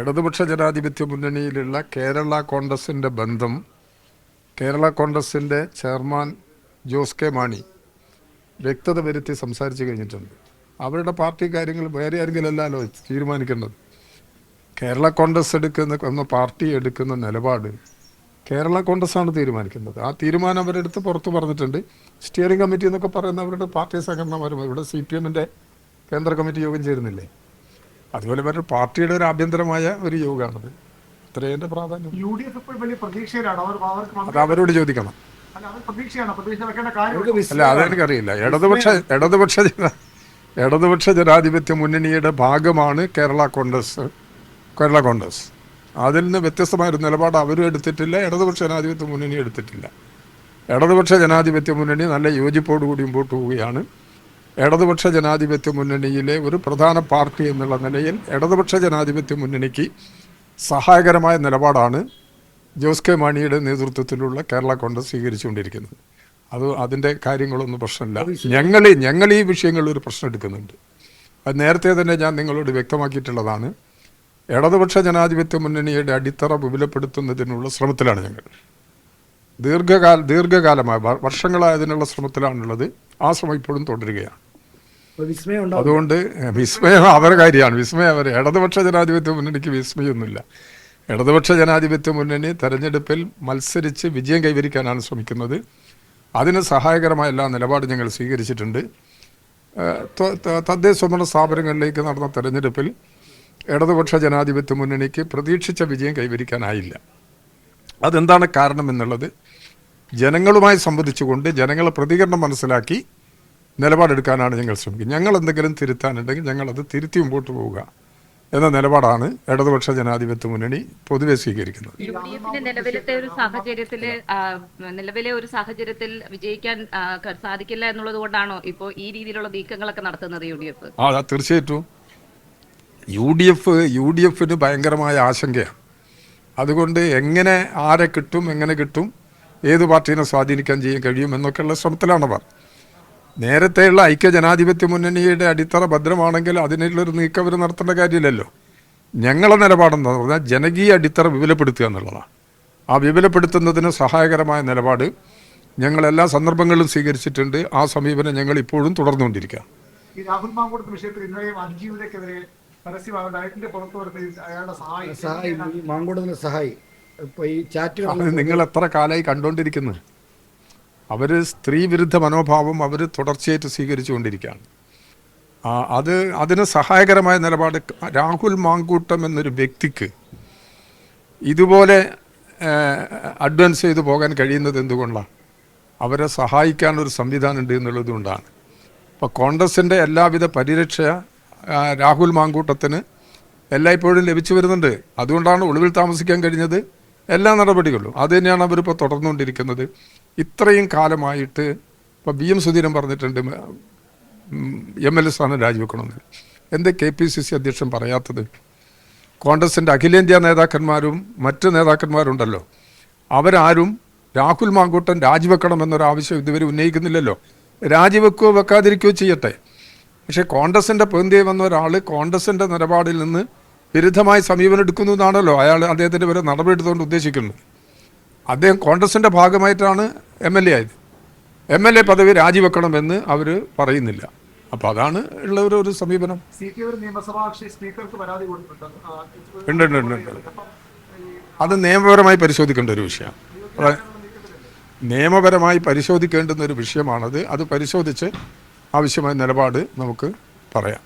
ഇടതുപക്ഷ ജനാധിപത്യ മുന്നണിയിലുള്ള കേരള കോൺഗ്രസിൻ്റെ ബന്ധം കേരള കോൺഗ്രസിൻ്റെ ചെയർമാൻ ജോസ് കെ മാണി വ്യക്തത വരുത്തി സംസാരിച്ചു കഴിഞ്ഞിട്ടുണ്ട്. അവരുടെ പാർട്ടി കാര്യങ്ങൾ വേറെ ആരെങ്കിലല്ലോ തീരുമാനിക്കേണ്ടത്. കേരള കോൺഗ്രസ് എടുക്കുന്ന പാർട്ടി എടുക്കുന്ന നിലപാട് കേരള കോൺഗ്രസ്സാണ് തീരുമാനിക്കുന്നത്. ആ തീരുമാനം അവരെടുത്ത് പുറത്തു പറഞ്ഞിട്ടുണ്ട്. സ്റ്റിയറിംഗ് കമ്മിറ്റി എന്നൊക്കെ പറയുന്ന അവരുടെ പാർട്ടി സംഘടനമാരും ഇവിടെ CPM-ൻ്റെ കേന്ദ്ര കമ്മിറ്റി യോഗം ചേരുന്നില്ലേ? അതുപോലെ വേറെ പാർട്ടിയുടെ ഒരു ആഭ്യന്തരമായ ഒരു യോഗമാണത്. ഇത്രയും പ്രാധാന്യം. അത് അവരോട് ചോദിക്കണം. അല്ല, അതെനിക്കറിയില്ല. ഇടതുപക്ഷ ജനാധിപത്യ മുന്നണിയുടെ ഭാഗമാണ് കേരള കോൺഗ്രസ്. അതിൽ നിന്ന് വ്യത്യസ്തമായൊരു നിലപാട് അവരും എടുത്തിട്ടില്ല, ഇടതുപക്ഷ ജനാധിപത്യ മുന്നണി എടുത്തിട്ടില്ല. ഇടതുപക്ഷ ജനാധിപത്യ മുന്നണി നല്ല യോജിപ്പോടുകൂടി മുമ്പോട്ട് പോവുകയാണ്. ഇടതുപക്ഷ ജനാധിപത്യ മുന്നണിയിലെ ഒരു പ്രധാന പാർട്ടി എന്നുള്ള നിലയിൽ ഇടതുപക്ഷ ജനാധിപത്യ മുന്നണിക്ക് സഹായകരമായ നിലപാടാണ് ജോസ് കെ മാണിയുടെ നേതൃത്വത്തിലുള്ള കേരള കോൺഗ്രസ് സ്വീകരിച്ചുകൊണ്ടിരിക്കുന്നത്. അതിൻ്റെ കാര്യങ്ങളൊന്നും പ്രശ്നമില്ല. ഞങ്ങൾ ഈ വിഷയങ്ങളിൽ ഒരു പ്രശ്നം എടുക്കുന്നുണ്ട്. അത് നേരത്തെ തന്നെ ഞാൻ നിങ്ങളോട് വ്യക്തമാക്കിയിട്ടുള്ളതാണ്. ഇടതുപക്ഷ ജനാധിപത്യ മുന്നണിയുടെ അടിത്തറ വിപുലപ്പെടുത്തുന്നതിനുള്ള ശ്രമത്തിലാണ് ഞങ്ങൾ. ദീർഘകാലമായി വർഷങ്ങളായി അതിനുള്ള ശ്രമത്തിലാണുള്ളത്. ആ ശ്രമം ഇപ്പോഴും തുടരുകയാണ്. അതുകൊണ്ട് വിസ്മയം അവരുടെ കാര്യമാണ്. ഇടതുപക്ഷ ജനാധിപത്യ മുന്നണിക്ക് വിസ്മയമൊന്നുമില്ല. ഇടതുപക്ഷ ജനാധിപത്യ മുന്നണി തെരഞ്ഞെടുപ്പിൽ മത്സരിച്ച് വിജയം കൈവരിക്കാനാണ് ശ്രമിക്കുന്നത്. അതിന് സഹായകരമായ എല്ലാ നിലപാടും ഞങ്ങൾ സ്വീകരിച്ചിട്ടുണ്ട്. തദ്ദേശ സ്വയംഭരണ സ്ഥാപനങ്ങളിലേക്ക് നടന്ന തെരഞ്ഞെടുപ്പിൽ ഇടതുപക്ഷ ജനാധിപത്യ മുന്നണിക്ക് പ്രതീക്ഷിച്ച വിജയം കൈവരിക്കാനായില്ല. അതെന്താണ് കാരണം എന്നുള്ളത് ജനങ്ങളുമായി സംവദിച്ചുകൊണ്ട് ജനങ്ങളെ പ്രതികരണം മനസ്സിലാക്കി നിലപാടെടുക്കാനാണ് ഞങ്ങൾ ശ്രമിക്കുന്നത്. ഞങ്ങൾ എന്തെങ്കിലും തിരുത്താനുണ്ടെങ്കിൽ ഞങ്ങളത് തിരുത്തി മുമ്പോട്ട് പോവുക എന്ന നിലപാടാണ് ഇടതുപക്ഷ ജനാധിപത്യ മുന്നണി പൊതുവെ സ്വീകരിക്കുന്നത്. നിലവിലെ ഒരു സാഹചര്യത്തിൽ വിജയിക്കാൻ സാധിക്കില്ല എന്നുള്ളത് കൊണ്ടാണോ ഇപ്പോൾ ഈ രീതിയിലുള്ള നീക്കങ്ങളൊക്കെ നടത്തുന്നത് UDF? തീർച്ചയായിട്ടും UDFന് ഭയങ്കരമായ ആശങ്കയാണ്. അതുകൊണ്ട് ആരെ കിട്ടും, എങ്ങനെ കിട്ടും, ഏത് പാർട്ടീനെ സ്വാധീനിക്കാൻ കഴിയും എന്നൊക്കെയുള്ള ശ്രമത്തിലാണവർ. നേരത്തെയുള്ള ഐക്യ ജനാധിപത്യ മുന്നണിയുടെ അടിത്തറ ഭദ്രമാണെങ്കിൽ അതിനുള്ളൊരു നീക്കം അവർ നടത്തേണ്ട കാര്യമില്ലല്ലോ. ഞങ്ങളുടെ നിലപാടെന്ന് പറഞ്ഞാൽ ജനകീയ അടിത്തറ വിപുലപ്പെടുത്തുക എന്നുള്ളതാണ്. ആ വിപുലപ്പെടുത്തുന്നതിന് സഹായകരമായ നിലപാട് ഞങ്ങൾ എല്ലാ സന്ദർഭങ്ങളിലും സ്വീകരിച്ചിട്ടുണ്ട്. ആ സമീപനം ഞങ്ങൾ ഇപ്പോഴും തുടർന്നുകൊണ്ടിരിക്കുക. നിങ്ങൾ എത്ര കാലമായി കണ്ടുകൊണ്ടിരിക്കുന്നത്? അവർ സ്ത്രീ വിരുദ്ധ മനോഭാവം അവർ തുടർച്ചയായിട്ട് സ്വീകരിച്ചുകൊണ്ടിരിക്കുകയാണ്. അതിന് സഹായകരമായ നിലപാട് രാഹുൽ മാങ്കൂട്ടം എന്നൊരു വ്യക്തിക്ക് ഇതുപോലെ അഡ്വാൻസ് ചെയ്തു പോകാൻ കഴിയുന്നത് എന്തുകൊണ്ടാണ്? അവരെ സഹായിക്കാനൊരു സംവിധാനം ഉണ്ട് എന്നുള്ളത് കൊണ്ടാണ്. അപ്പോൾ കോൺഗ്രസിൻ്റെ എല്ലാവിധ പരിരക്ഷ രാഹുൽ മാങ്കൂട്ടത്തിന് എല്ലായ്പ്പോഴും ലഭിച്ചു വരുന്നുണ്ട്. അതുകൊണ്ടാണ് ഒളിവിൽ താമസിക്കാൻ കഴിഞ്ഞത്. എല്ലാ നടപടികളും അത് തന്നെയാണ് അവരിപ്പോൾ തുടർന്നുകൊണ്ടിരിക്കുന്നത്. ഇത്രയും കാലമായിട്ട് ഇപ്പോൾ BM സുധീരൻ പറഞ്ഞിട്ടുണ്ട് MLA സ്ഥാനം രാജിവെക്കണമെന്ന്. എന്താ KPCC അധ്യക്ഷൻ പറയാത്തത്? കോൺഗ്രസിൻ്റെ അഖിലേന്ത്യാ നേതാക്കന്മാരും മറ്റ് നേതാക്കന്മാരുണ്ടല്ലോ, അവരാരും രാഹുൽ മാങ്കൂട്ടൻ രാജിവെക്കണമെന്നൊരാവശ്യം ഇതുവരെ ഉന്നയിക്കുന്നില്ലല്ലോ. രാജിവെക്കുകയോ വെക്കാതിരിക്കുകയോ ചെയ്യട്ടെ. പക്ഷേ കോൺഗ്രസിൻ്റെ പ്രതിനിധി വന്ന ഒരാൾ കോൺഗ്രസിൻ്റെ നിലപാടിൽ നിന്ന് വിരുദ്ധമായി സമീപനം എടുക്കുന്നു എന്നാണല്ലോ അദ്ദേഹത്തിൻ്റെ വരെ നടപടി എടുത്തുകൊണ്ട് ഉദ്ദേശിക്കുന്നത്. അദ്ദേഹം കോൺഗ്രസിൻ്റെ ഭാഗമായിട്ടാണ് MLA ആയത്. MLA പദവി രാജിവെക്കണമെന്ന് അവർ പറയുന്നില്ല. അപ്പോൾ അതാണ് ഉള്ള ഒരു സമീപനം. ഉണ്ട്. അത് നിയമപരമായി പരിശോധിക്കേണ്ട ഒരു വിഷയമാണ്. നിയമപരമായി പരിശോധിക്കേണ്ടുന്ന ഒരു വിഷയമാണത്. അത് പരിശോധിച്ച് ആവശ്യമായ നിലപാട് നമുക്ക് പറയാം.